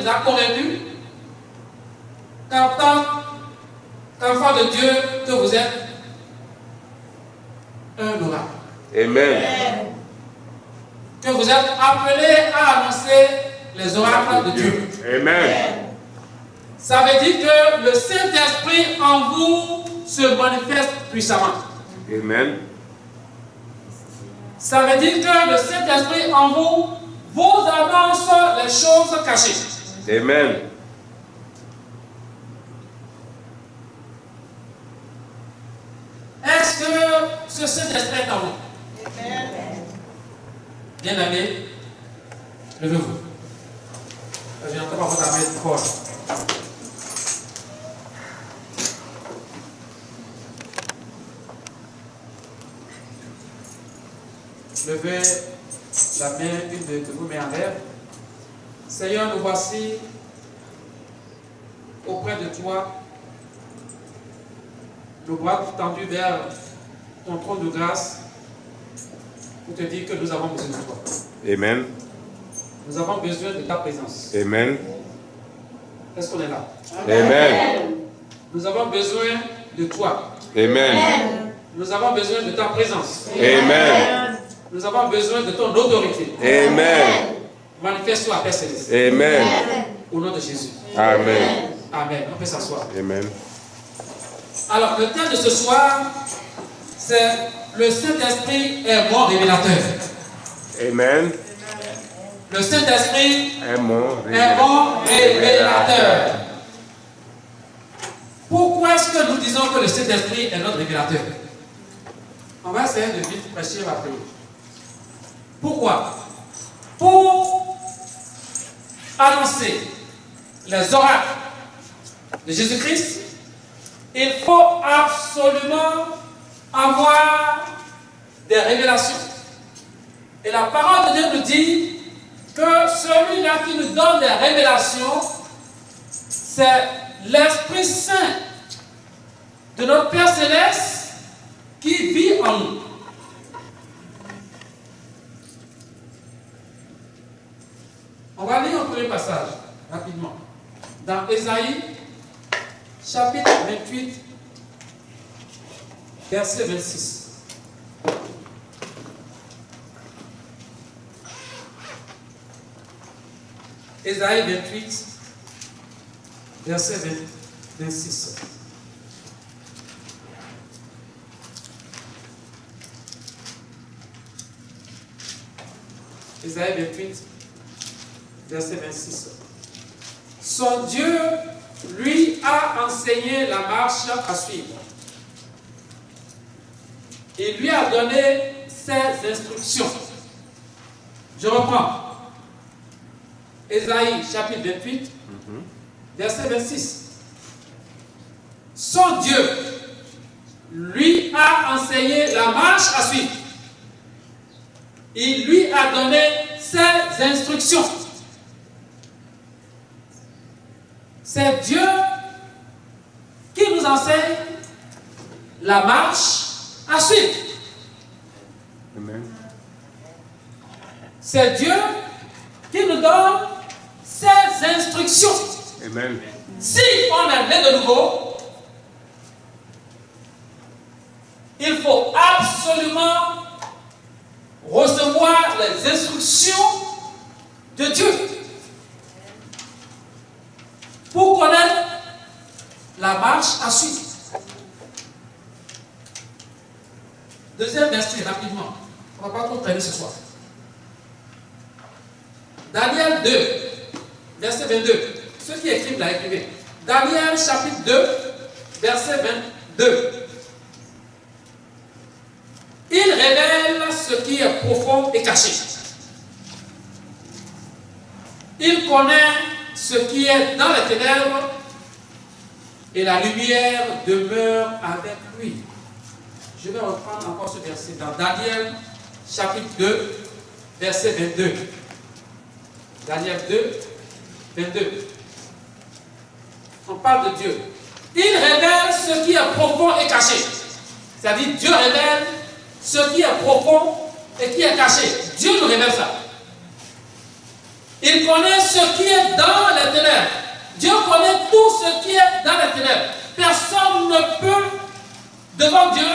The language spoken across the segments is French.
vous a convaincu qu'en tant qu'enfant de Dieu, que vous êtes un oracle. Amen. Que vous êtes appelés à annoncer les oracles de Dieu. Amen. Ça veut dire que le Saint-Esprit en vous se manifeste puissamment. Amen. Ça veut dire que le Saint-Esprit en vous annonce les choses cachées. Amen. Est-ce que ce Saint-Esprit est en vous? Bien-aimé, levez-vous. Je n'entends pas votre main fort. Levez la main, une de vous met en l'air. Seigneur, nous voici auprès de toi, le bras tendu vers ton trône de grâce, pour te dire que nous avons besoin de toi. Amen. Nous avons besoin de ta présence. Amen. Est-ce qu'on est là? Amen. Nous avons besoin de toi. Amen. Nous avons besoin de ta présence. Amen. Nous avons besoin de ton autorité. Amen. Manifeste-toi, Père Céleste. Amen. Au nom de Jésus. Amen. Amen. On peut s'asseoir. Amen. Alors, le thème de ce soir, c'est le Saint-Esprit est mon révélateur. Amen. Le Saint-Esprit Est mon est mon révélateur. Pourquoi est-ce que nous disons que le Saint-Esprit est notre révélateur? On va essayer de vite prêcher la prière. Pourquoi? Pour annoncer les oracles de Jésus-Christ, il faut absolument avoir des révélations. Et la parole de Dieu nous dit que celui-là qui nous donne des révélations, c'est l'Esprit Saint de notre Père Céleste qui vit en nous. On va lire un premier passage, rapidement. Dans Ésaïe, chapitre 28, verset 26. Ésaïe 28, verset 26. Ésaïe 28, verset 26. Son Dieu lui a enseigné la marche à suivre. Il lui a donné ses instructions. Je reprends. Ésaïe chapitre 28, verset 26. Son Dieu lui a enseigné la marche à suivre. Il lui a donné ses instructions. C'est Dieu qui nous enseigne la marche à suivre. Amen. C'est Dieu qui nous donne ses instructions. Amen. Si on est né de nouveau, il faut absolument recevoir les instructions de Dieu pour connaître la marche à suivre. Deuxième verset, rapidement. On ne va pas trop traîner ce soir. Daniel 2, verset 22. Ceux qui écrivent là, écrivez. Daniel chapitre 2, verset 22. Il révèle ce qui est profond et caché. Il connaît ce qui est dans les ténèbres et la lumière demeure avec lui. Je vais reprendre encore ce verset dans Daniel chapitre 2, verset 22. Daniel 2, 22. On parle de Dieu. Il révèle ce qui est profond et caché. C'est-à-dire Dieu révèle ce qui est profond et qui est caché. Dieu nous révèle ça. Il connaît ce qui est dans les ténèbres. Dieu connaît tout ce qui est dans les ténèbres. Personne ne peut, devant Dieu,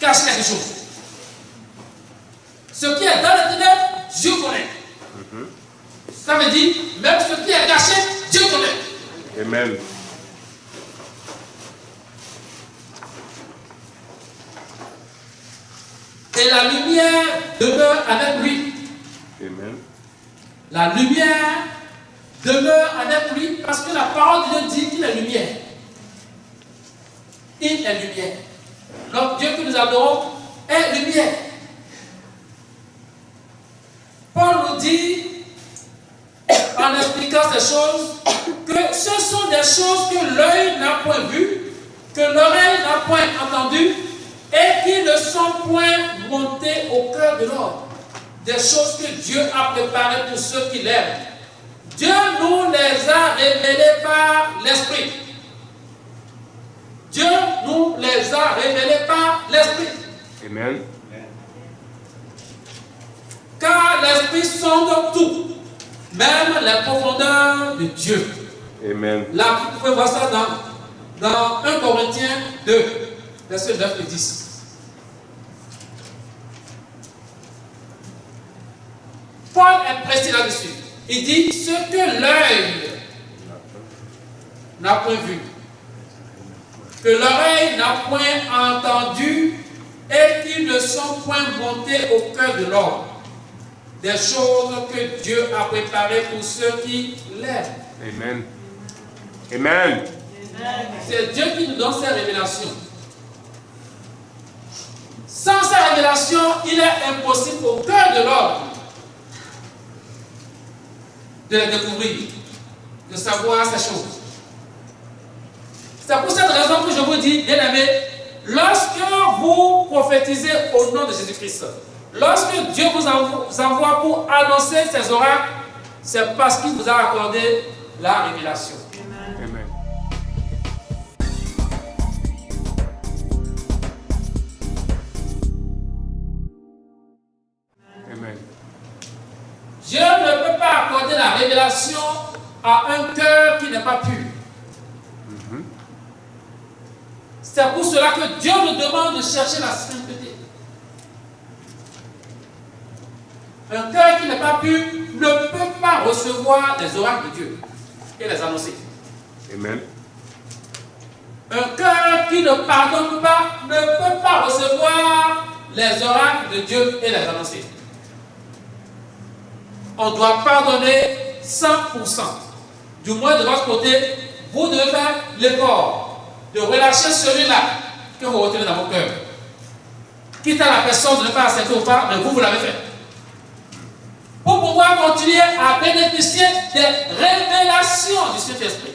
cacher quelque chose. Ce qui est dans les ténèbres, Dieu connaît. Ça veut dire, même ce qui est caché, Dieu connaît. Amen. Et la lumière demeure avec lui. Amen. La lumière demeure avec lui parce que la parole de Dieu dit qu'il est lumière. Il est lumière. Donc Dieu que nous adorons est lumière. Paul nous dit, en expliquant ces choses, que ce sont des choses que l'œil n'a point vues, que l'oreille n'a point entendues, et qui ne sont point montées au cœur de l'homme. Des choses que Dieu a préparées pour ceux qui l'aiment. Dieu nous les a révélées par l'Esprit. Dieu nous les a révélées par l'Esprit. Amen. Car l'Esprit sonde tout, même les profondeurs de Dieu. Amen. Là, vous pouvez voir ça dans 1 Corinthiens 2, versets 9 et 10. Paul est précis là-dessus. Il dit ce que l'œil n'a point vu, que l'oreille n'a point entendu et qui ne sont point montés au cœur de l'homme. Des choses que Dieu a préparées pour ceux qui l'aiment. Amen. Amen. C'est Dieu qui nous donne ces révélations. Sans ces révélations, il est impossible au cœur de l'homme de les découvrir, de savoir ces choses. C'est pour cette raison que je vous dis, bien aimés, lorsque vous prophétisez au nom de Jésus-Christ, lorsque Dieu vous envoie pour annoncer ses oracles, c'est parce qu'il vous a accordé la révélation. Amen. Amen. Dieu ne peut pas accorder la révélation à un cœur qui n'est pas pur. C'est pour cela que Dieu nous demande de chercher la sainteté. Un cœur qui n'est pas pur ne peut pas recevoir les oracles de Dieu et les annoncer. Amen. Un cœur qui ne pardonne pas ne peut pas recevoir les oracles de Dieu et les annoncer. On doit pardonner 100%. Du moins de votre côté, vous devez faire l'effort de relâcher celui-là que vous retenez dans vos cœurs. Quitte à la personne de ne pas accepter ou pas, mais vous l'avez fait. Pour pouvoir continuer à bénéficier des révélations du Saint-Esprit.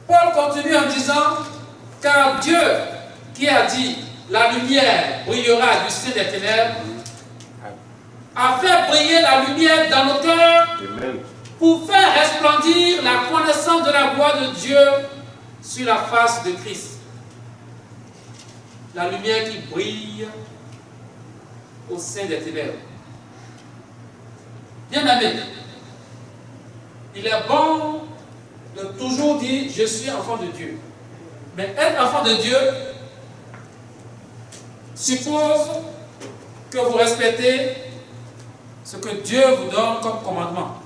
Paul continue en disant, car Dieu qui a dit, la lumière brillera du sein des ténèbres, a fait briller la lumière dans nos cœurs pour faire resplendir la connaissance de la gloire de Dieu sur la face de Christ. La lumière qui brille au sein des ténèbres. Bien aimé, il est bon de toujours dire je suis enfant de Dieu. Mais être enfant de Dieu suppose que vous respectez ce que Dieu vous donne comme commandement.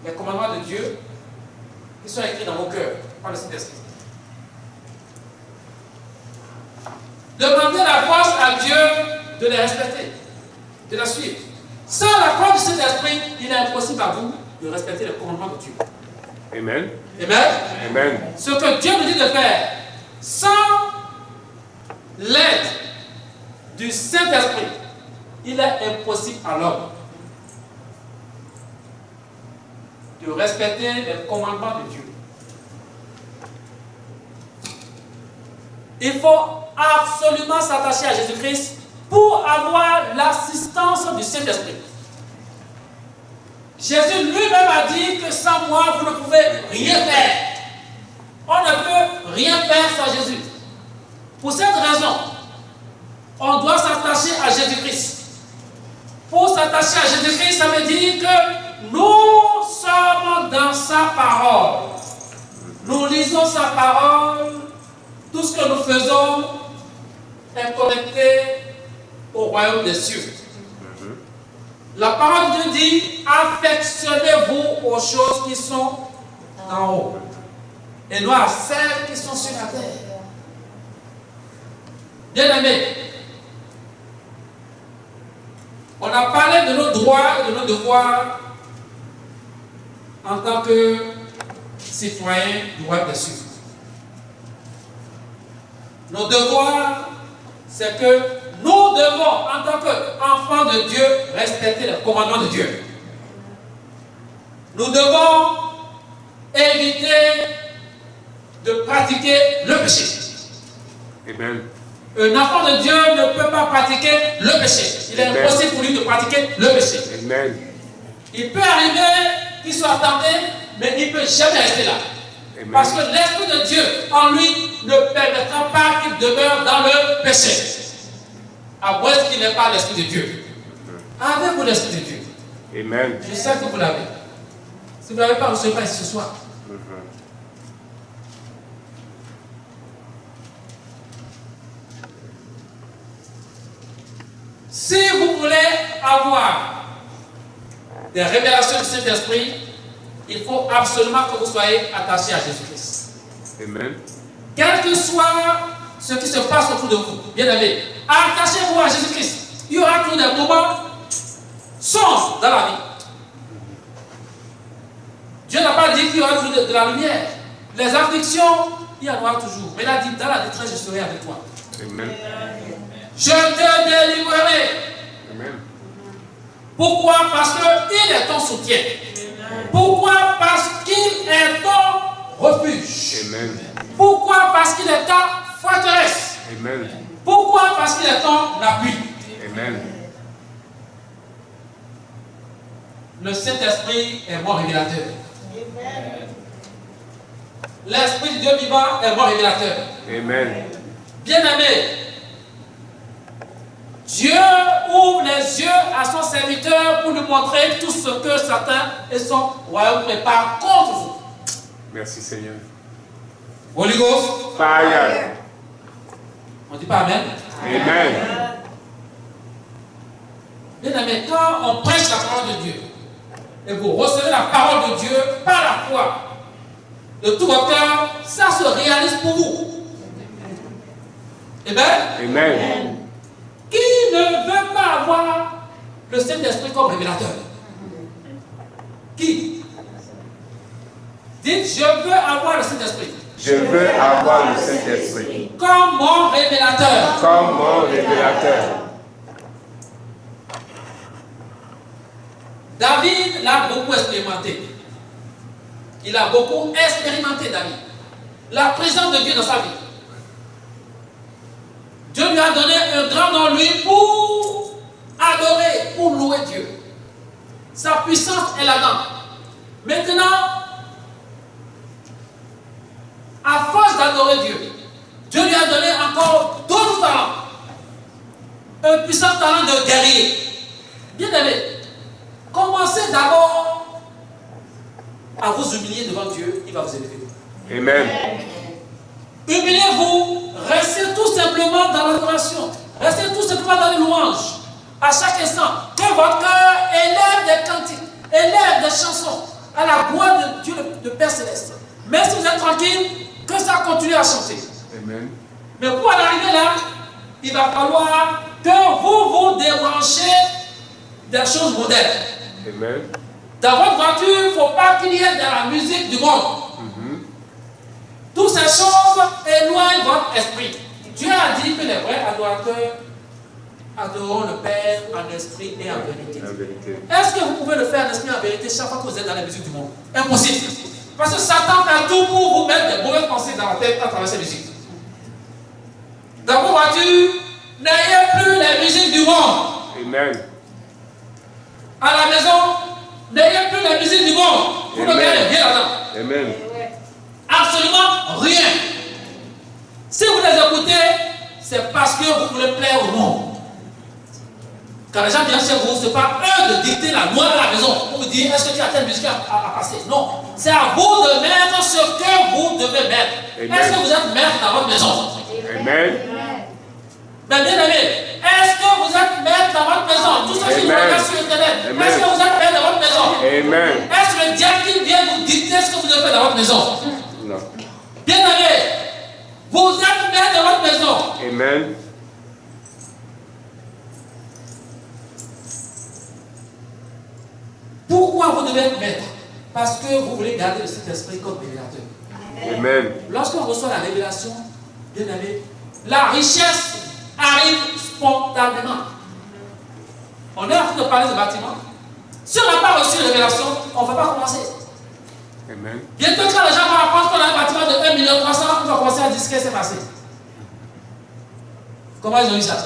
Les commandements de Dieu qui sont écrits dans vos cœurs par le Saint-Esprit. Demandez la force à Dieu de les respecter, de les suivre. Sans la force du Saint-Esprit, il est impossible à vous de respecter les commandements de Dieu. Amen. Amen. Amen. Ce que Dieu nous dit de faire, sans l'aide du Saint-Esprit, il est impossible à l'homme de respecter les commandements de Dieu. Il faut absolument s'attacher à Jésus-Christ pour avoir l'assistance du Saint-Esprit. Jésus lui-même a dit que sans moi, vous ne pouvez rien faire. On ne peut rien faire sans Jésus. Pour cette raison, on doit s'attacher à Jésus-Christ. Pour s'attacher à Jésus-Christ, ça veut dire que nous sommes dans sa parole. Nous lisons sa parole. Tout ce que nous faisons est connecté au royaume des cieux. La parole de Dieu dit, affectionnez-vous aux choses qui sont en haut et non à celles qui sont sur la terre. Bien-aimés, on a parlé de nos droits et de nos devoirs en tant que citoyens du royaume des cieux. Nos devoirs, c'est que nous devons, en tant qu'enfants de Dieu, respecter les commandements de Dieu. Nous devons éviter de pratiquer le péché. Amen. Un enfant de Dieu ne peut pas pratiquer le péché. Il est impossible pour lui de pratiquer le péché. Amen. Il peut arriver qu'il soit tenté, mais il ne peut jamais rester là. Amen. Parce que l'Esprit de Dieu en lui ne permettra pas qu'il demeure dans le péché. À moins qu'il n'ait pas l'Esprit de Dieu. Avez-vous l'Esprit de Dieu? Amen. Je sais que vous l'avez. Si vous ne l'avez pas, vous ne serez pas ici ce soir. Si vous voulez avoir des révélations du Saint-Esprit, il faut absolument que vous soyez attachés à Jésus-Christ. Amen. Quel que soit ce qui se passe autour de vous, bien aimés, attachez-vous à Jésus-Christ. Il y aura toujours des moments sombres dans la vie. Dieu n'a pas dit qu'il y aura toujours de la lumière. Les afflictions, il y en aura toujours. Mais il a dit, dans la détresse, je serai avec toi. Amen. Je te délivrerai. Amen. Pourquoi? Parce qu'il est ton soutien. Pourquoi? Parce qu'il est ton refuge. Amen. Pourquoi? Parce qu'il est ta forteresse. Amen. Pourquoi? Parce qu'il est ton appui. Amen. Le Saint-Esprit est mon révélateur. L'Esprit de Dieu vivant est mon révélateur. Amen. Bien-aimé, Dieu ouvre les yeux à son serviteur pour nous montrer tout ce que Satan et son royaume préparent contre vous. Merci Seigneur. Holy Ghost. Fire. On ne dit pas Amen. Amen. Bien-aimé, quand on prêche la parole de Dieu, et vous recevez la parole de Dieu par la foi, de tout votre cœur, ça se réalise pour vous. Amen. Amen. Qui ne veut pas avoir le Saint-Esprit comme révélateur? Qui? Dites, je veux avoir le Saint-Esprit. Je veux avoir le Saint-Esprit Comme mon révélateur. comme mon révélateur. David l'a beaucoup expérimenté. Il a beaucoup expérimenté, David. La présence de Dieu dans sa vie. Dieu lui a donné un grand nom, lui, pour adorer, pour louer Dieu. Sa puissance est là-dedans. Maintenant, à force d'adorer Dieu, Dieu lui a donné encore d'autres talents. Un puissant talent de guerrier. Bien aimé, commencez d'abord à vous humilier devant Dieu, il va vous élever. Amen. Humiliez-vous, restez tout simplement dans l'adoration, restez tout simplement dans les louanges. À chaque instant, que votre cœur élève des cantiques, élève des chansons à la gloire de Dieu, le Père Céleste. Mais si vous êtes tranquille, que ça continue à chanter. Amen. Mais pour en arriver là, il va falloir que vous vous débranchez des choses modernes. Amen. Dans votre voiture, il ne faut pas qu'il y ait de la musique du monde. Toutes ces choses éloignent votre esprit. Dieu a dit que les vrais adorateurs adoreront le Père en esprit et en vérité. La vérité. Est-ce que vous pouvez le faire en esprit et en vérité chaque fois que vous êtes dans la musique du monde? Impossible. Parce que Satan fait tout pour vous mettre des mauvaises pensées dans la tête à travers ces musiques. Dans vos voitures, n'ayez plus les musiques du monde. Amen. À la maison, n'ayez plus les musiques du monde. Vous ne gagnez rien là-dedans. Amen. Absolument absolument rien. Si vous les écoutez, c'est parce que vous voulez plaire au monde. Quand les gens viennent chez vous, ce n'est pas eux de dicter la loi à la maison pour vous dire est-ce que tu as telle musique à passer. Non, c'est à vous de mettre ce que vous devez mettre. Est-ce que vous êtes maître dans votre maison? Amen. Mais bien aimé, est-ce que vous êtes maître dans votre maison? Tous ceux qui nous regardent sur Internet, est-ce que vous êtes maître dans votre maison? Amen. Est-ce que le diable qui vient vous dicter ce que vous devez faire dans votre maison? Non. Bien aimé, vous êtes maître dans votre maison. Amen. Pourquoi vous devez être maître? Parce que vous voulez garder le Saint-Esprit comme révélateur. Amen. Lorsqu'on reçoit la révélation, bien aimé, la richesse arrive spontanément. On est en train de parler de bâtiment. Si on n'a pas reçu la révélation, on ne va pas commencer. Amen. Bientôt, quand les gens vont apprendre qu'on a un bâtiment de 1,3 million, on va commencer à dire ce qui s'est passé. Comment ils ont eu ça?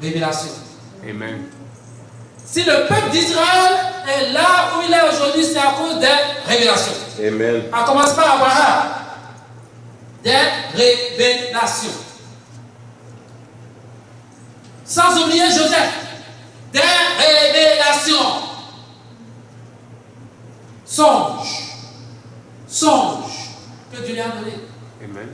Révélation. Amen. Si le peuple d'Israël est là où il est aujourd'hui, c'est à cause des révélations. Amen. À commencer par Abraham. Des révélations. Sans oublier Joseph. Des révélations. Songe. Songe. Que Dieu lui a donné. Amen.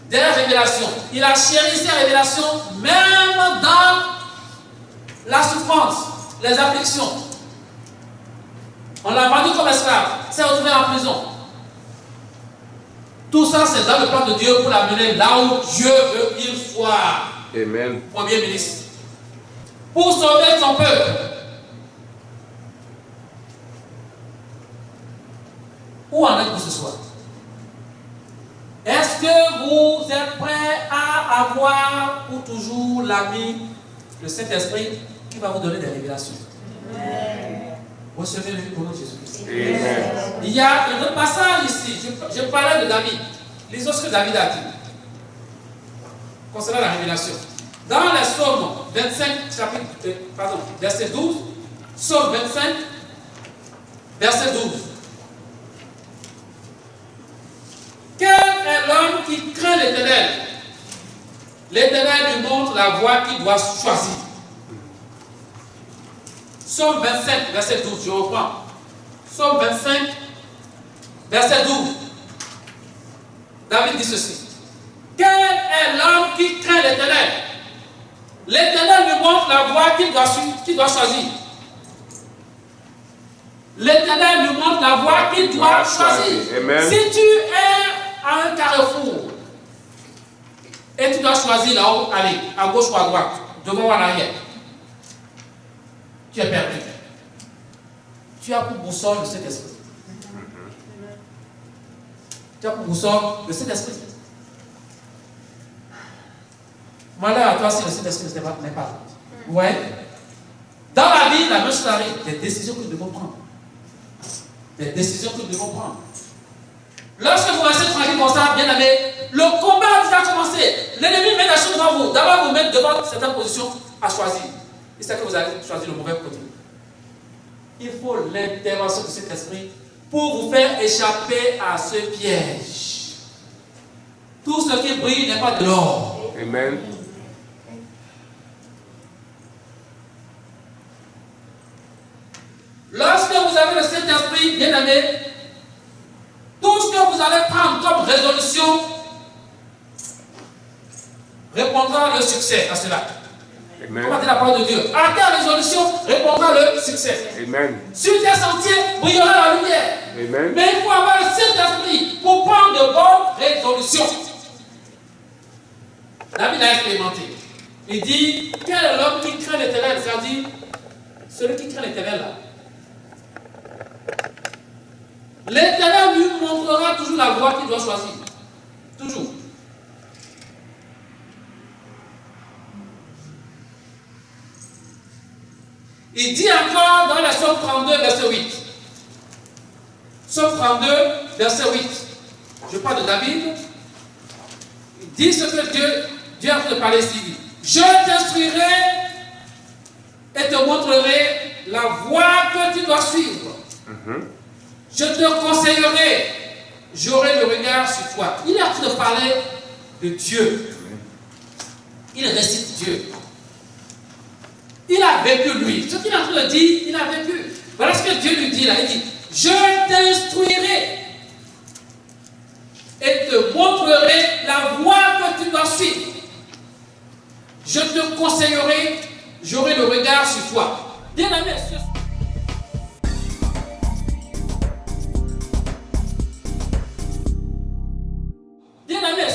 Des révélations. Il a chéri ces révélations même dans la souffrance, les afflictions. On l'a vendu comme esclave, s'est retrouvé en prison. Tout ça, c'est dans le plan de Dieu pour l'amener là où Dieu veut qu'il soit. Amen. Premier ministre. Pour sauver son peuple. Où en êtes-vous ce soir? Est-ce que vous êtes prêts à avoir pour toujours l'ami, le Saint-Esprit, qui va vous donner des révélations? Recevez-le au nom de Jésus-Christ. Il y a un autre passage ici. Je parlais de David. Lisons ce que David a dit concernant la révélation. Dans les Psaumes 25, verset 12, Psaume 25, verset 12. Quel est l'homme qui craint l'Éternel? L'Éternel lui montre la voie qu'il doit choisir. Psaume 25, verset 12, je reprends. Psaume 25, verset 12. David dit ceci. Quel est l'homme qui craint l'Éternel? L'Éternel lui montre la voie qu'il doit choisir. L'Éternel lui montre la voie qu'il doit choisir. Amen. Si tu es à un carrefour et tu dois choisir là-haut, aller à gauche ou à droite, devant ou en arrière, tu es perdu. Tu as pour boussole le Saint-Esprit. Tu as pour boussole le Saint-Esprit. Malheur à toi si le Saint-Esprit n'est pas là. Ouais. Dans la vie, la même chose arrive. Des décisions que nous devons prendre. Des décisions que nous devons prendre. Lorsque vous restez tranquille comme ça, bien aimé, le combat a déjà commencé. L'ennemi met la chose devant vous. D'abord, vous mettre devant certaines positions à choisir. Et c'est que vous allez choisir le mauvais côté. Il faut l'intervention de cet esprit pour vous faire échapper à ce piège. Tout ce qui brille n'est pas de l'or. Amen. Lorsque vous avez le Saint-Esprit, bien aimé, tout ce que vous allez prendre comme résolution répondra le succès à cela. Amen. Comment dit la parole de Dieu? À ta résolution répondra le succès. Amen. Sur tes sentiers brillera la lumière. Amen. Mais il faut avoir le Saint-Esprit pour prendre de bonnes résolutions. David a expérimenté. Il dit, quel est l'homme qui craint l'Éternel? C'est-à-dire, celui qui craint l'Éternel là. L'Éternel lui montrera toujours la voie qu'il doit choisir. Toujours. Il dit encore dans la Psaume 32, verset 8. Psaume 32, verset 8. Je parle de David. Il dit ce que Dieu est en train de parler ici. Je t'instruirai et te montrerai la voie que tu dois suivre. Je te conseillerai, j'aurai le regard sur toi. Il est en train de parler de Dieu. Il récite Dieu. Il a vécu lui. Ce qu'il est en train de dire, il a vécu. Voilà ce que Dieu lui dit là. Il dit, je t'instruirai et te montrerai la voie que tu dois suivre. Je te conseillerai, j'aurai le regard sur toi. Bien aimé,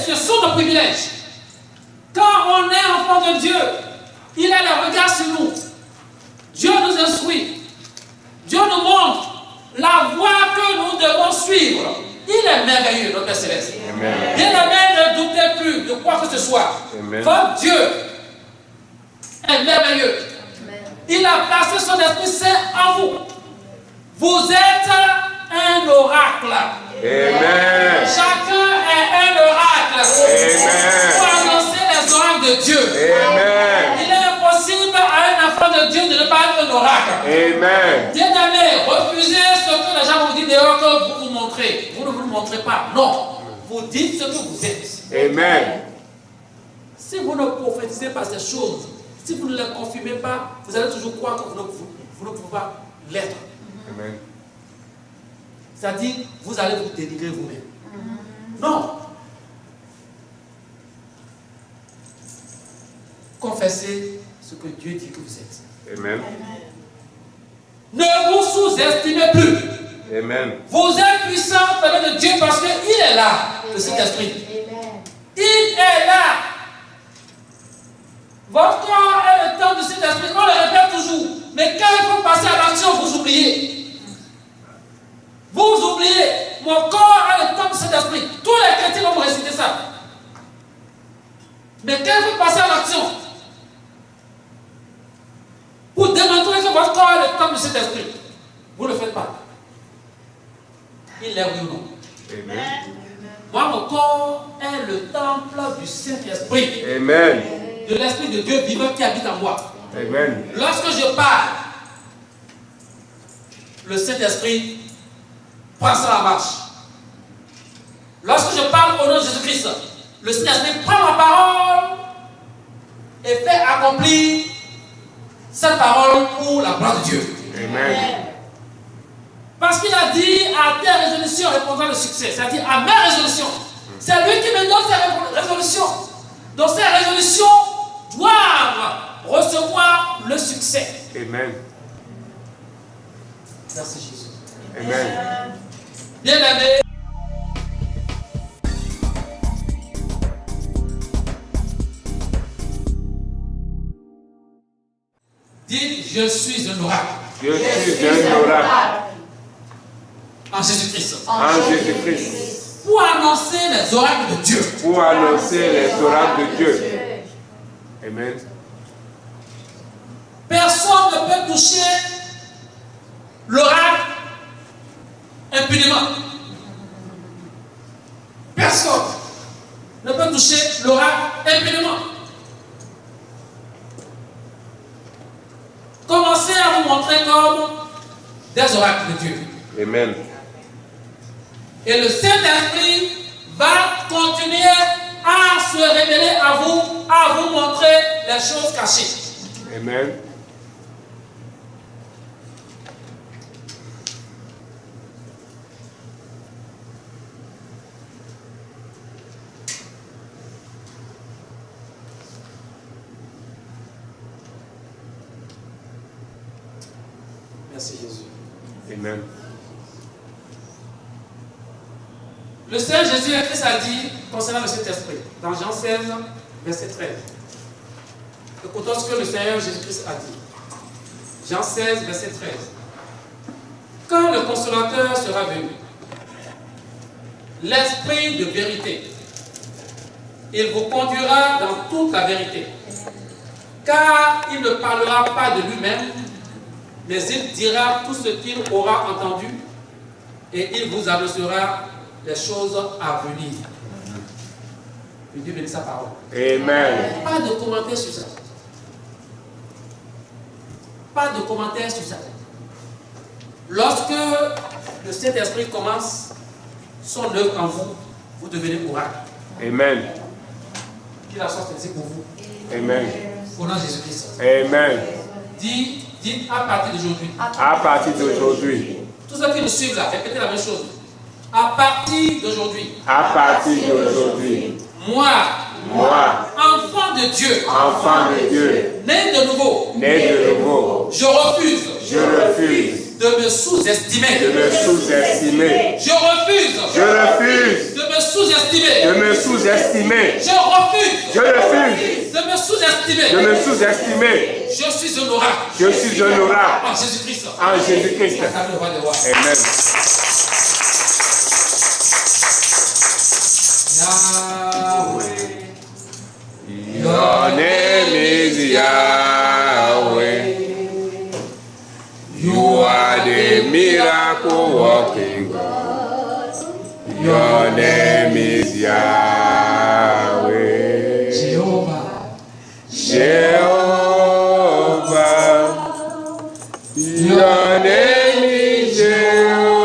ce sont nos privilèges. Quand on est enfant de Dieu, il a le regard sur nous. Dieu nous instruit. Dieu nous montre la voie que nous devons suivre. Il est merveilleux, notre Père Céleste. Bien-aimé, ne doutez plus de quoi que ce soit. Votre Dieu est merveilleux. Amen. Il a placé son Esprit Saint en vous. Vous êtes un oracle. Amen. Chacun est un oracle. Amen. Pour annoncer les oracles de Dieu. Amen. Il est impossible à un enfant de Dieu de ne pas être un oracle. Amen. Bien-aimé, refusez ce que les gens vous disent dehors que vous vous montrez. Vous ne vous montrez pas. Non. Vous dites ce que vous êtes. Amen. Si vous ne prophétisez pas ces choses, si vous ne les confirmez pas, vous allez toujours croire que vous ne pouvez pas l'être. Amen. C'est-à-dire, vous allez vous dénigrer vous-même. Non. Confessez ce que Dieu dit que vous êtes. Amen. Ne vous sous-estimez plus. Amen. Vous êtes puissants auprès de Dieu parce qu'il est là, le Saint-Esprit. Il est là. Votre corps est le temple du Saint-Esprit. On le répète toujours. Mais quand il faut passer à l'action, vous oubliez. Vous oubliez. Mon corps est le temple du Saint-Esprit. Tous les chrétiens vont vous réciter ça. Mais quand il faut passer à l'action, pour démontrer que votre corps est le temple du Saint-Esprit, vous ne le faites pas. Il est oui ou non? Amen. Moi, mon corps est le temple du Saint-Esprit. Amen. De l'Esprit de Dieu vivant qui habite en moi. Amen. Lorsque je parle, le Saint-Esprit prend ça en marche. Lorsque je parle au nom de Jésus-Christ, le Saint-Esprit prend ma parole et fait accomplir cette parole pour la gloire de Dieu. Amen. Parce qu'il a dit à tes résolutions répondra le succès. C'est-à-dire à mes résolutions. C'est lui qui me donne ses résolutions. Donc ces résolutions doivent recevoir le succès. Amen. Merci Jésus. Amen. Bien-aimé. Dites, je suis un oracle. Je suis un oracle. En Jésus-Christ. En Jésus-Christ. Pour annoncer les oracles de Dieu. Pour annoncer les oracles de Dieu. Amen. Personne ne peut toucher l'oracle impunément. Personne ne peut toucher l'oracle impunément. Commencez à vous montrer comme des oracles de Dieu. Amen. Et le Saint-Esprit va continuer à se révéler à vous montrer les choses cachées. Amen. Merci Jésus. Amen. Le Seigneur Jésus-Christ a dit concernant le Saint-Esprit, dans Jean 16, verset 13. Écoutons ce que le Seigneur Jésus-Christ a dit. Jean 16, verset 13. Quand le Consolateur sera venu, l'Esprit de vérité, il vous conduira dans toute la vérité. Car il ne parlera pas de lui-même, mais il dira tout ce qu'il aura entendu et il vous annoncera les choses à venir. Que Dieu bénisse sa parole. Amen. Pas de commentaires sur ça. Pas de commentaires sur ça. Lorsque le Saint-Esprit commence son œuvre en vous, vous devenez oracle. Amen. Qu'il a sorti pour vous. Amen. Au nom de Jésus-Christ. Amen. Dites à partir d'aujourd'hui. À partir d'aujourd'hui. Tous ceux qui nous suivent là, répétez la même chose. À partir d'aujourd'hui. À partir d'aujourd'hui. Moi, enfant de Dieu, né de nouveau, je refuse de me sous-estimer. Je refuse de me sous-estimer. Je refuse de me sous-estimer. Je suis un oracle. En Jésus-Christ. Amen. Your name is Yahweh. You are the miracle working God. Your name is Yahweh. Jehovah. Your name is Jehovah.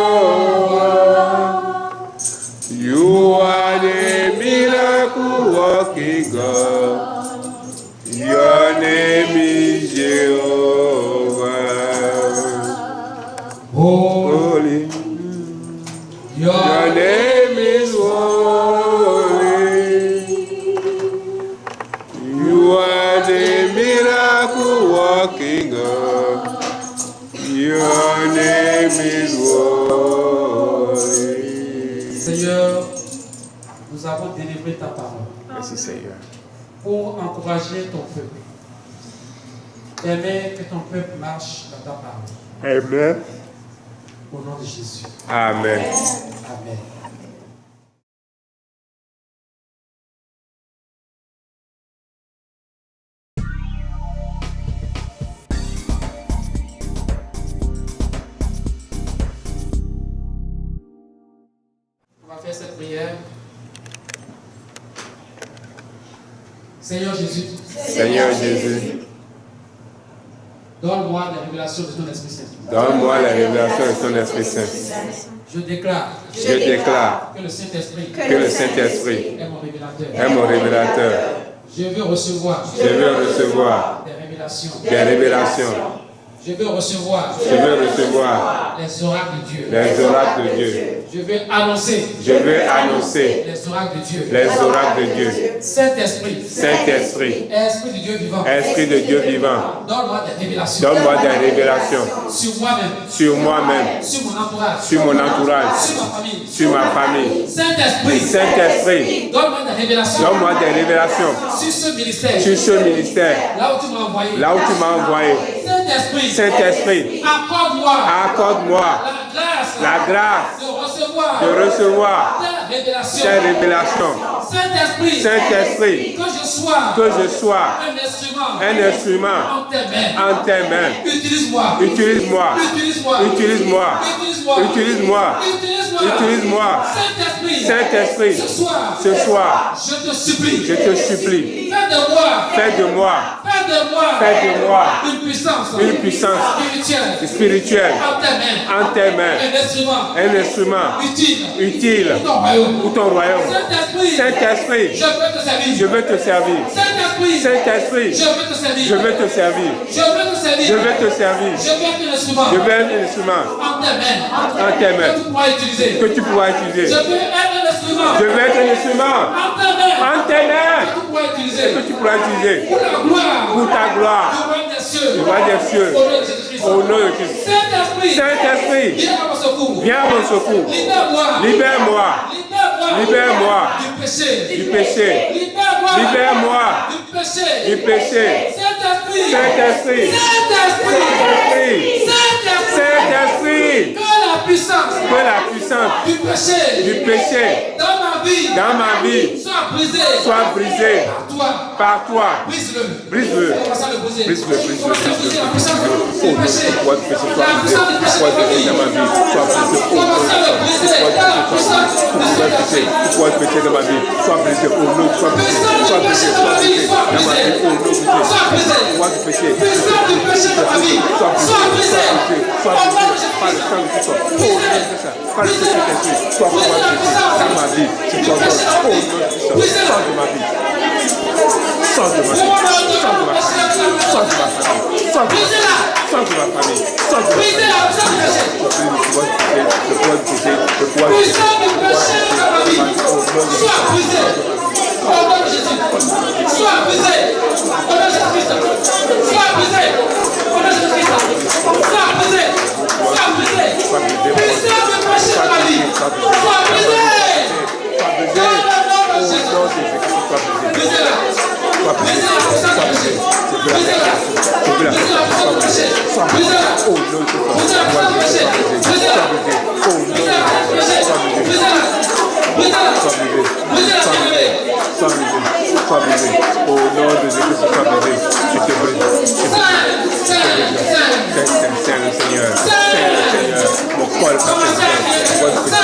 You are the miracle working God. Your name is Jehovah. Holy. Your name is holy. You are the miracle working God. Your name is holy. Seigneur, nous avons délivré ta parole. Merci Seigneur. Pour encourager ton peuple. Permets que ton peuple marche dans ta parole. Amen. Au nom de Jésus. Amen. Amen. On va faire cette prière. Seigneur Jésus. Seigneur Jésus. Donne-moi la révélation de ton Esprit Saint. Donne-moi la révélation de ton Esprit Saint. Je déclare que le Saint-Esprit est mon révélateur. Je veux recevoir des révélations. Je veux recevoir les oracles de Dieu. Je veux annoncer les oracles de Dieu. Saint-Esprit, Esprit de Dieu vivant, donne-moi des révélations sur moi-même, sur mon entourage, sur ma famille. Saint-Esprit, donne-moi des révélations sur ce ministère, là où tu m'as envoyé. Saint-Esprit, accorde-moi la grâce de recevoir tes révélations. Saint-Esprit, que je sois un instrument en tes mains. Utilise-moi. Saint-Esprit, ce soir, je te supplie, fais de moi une puissance spirituelle en tes mains, un instrument utile pour ton royaume. Saint-Esprit, je veux te servir. Saint-Esprit, je veux te servir. Je veux être un instrument en tes mains que tu pourras utiliser. Je veux être un instrument en tes mains que tu pourras utiliser pour ta gloire. Le roi des cieux, au nom de Christ. Saint-Esprit, viens à mon secours. Libère-moi du péché. Libère-moi du péché. Saint-Esprit, que la puissance du péché dans ma vie soit brisée Par toi. Brise-le. Brise-le. Commence à le briser. Brise-le. Commence à le briser. La puissance du péché. Pourquoi le péché soit La brisé? puissance du péché Pourquoi le péché dans ma vie soit brisé? Commence à le briser. La puissance Pourquoi le péché dans ma vie soit brisé? Au nom de soit brisé. Soit brisé. Soit brisé. Dans ma vie. Au nom de Jésus. Pourquoi le péché? puissance du péché dans ma vie. Sois brisé. Soit brisé. Par le sang de Christ. Au nom de ça. Par le péché d'esprit. Soit brisé. Dans ma vie. C'est ton nom. Au nom de Christ. Sors de ma vie. Sors de ma vie. Sors de ma famille. Sors de ma famille. Sors de ma famille. Sors de ma famille. Le pouvoir du péché. Le pouvoir du péché. Le pouvoir du péché. Sois brisé. Au nom de Jésus. Sois brisé. Au nom de Jésus-Christ. Sois brisé. Au nom de Jésus-Christ. Sois brisé. Sois brisé. Puissance du péché dans ma vie. Sois brisé. Dans le nom de Jésus. Brisez-la. Brisez la puissance du péché. Brisez-la. Brisez la puissance du péché. Brisez-la. Brisez la puissance du péché. Brisez-la. Brisez la puissance du péché. Brisez-la. Brisez-la. Brisez-la, bien-aimé. Sois brisé. Au nom de Jésus, sois brisé. Je te brise. Saint le Seigneur. Saint le Seigneur. Mon corps est brisé.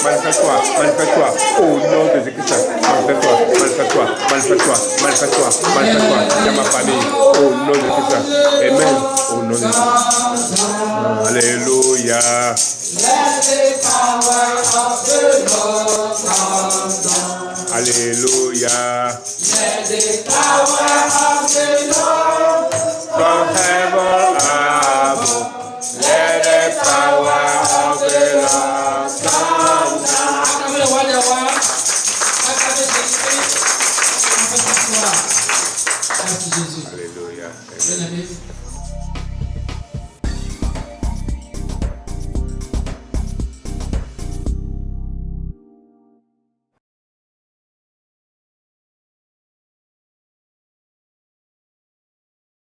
Manifeste-toi, au nom de Jésus-Christ, manifeste-toi, dans ma famille, au nom de Jésus-Christ, amen, au nom de Jésus. Alléluia. Alléluia. From heaven above, let the power of the Lord come down. Alléluia.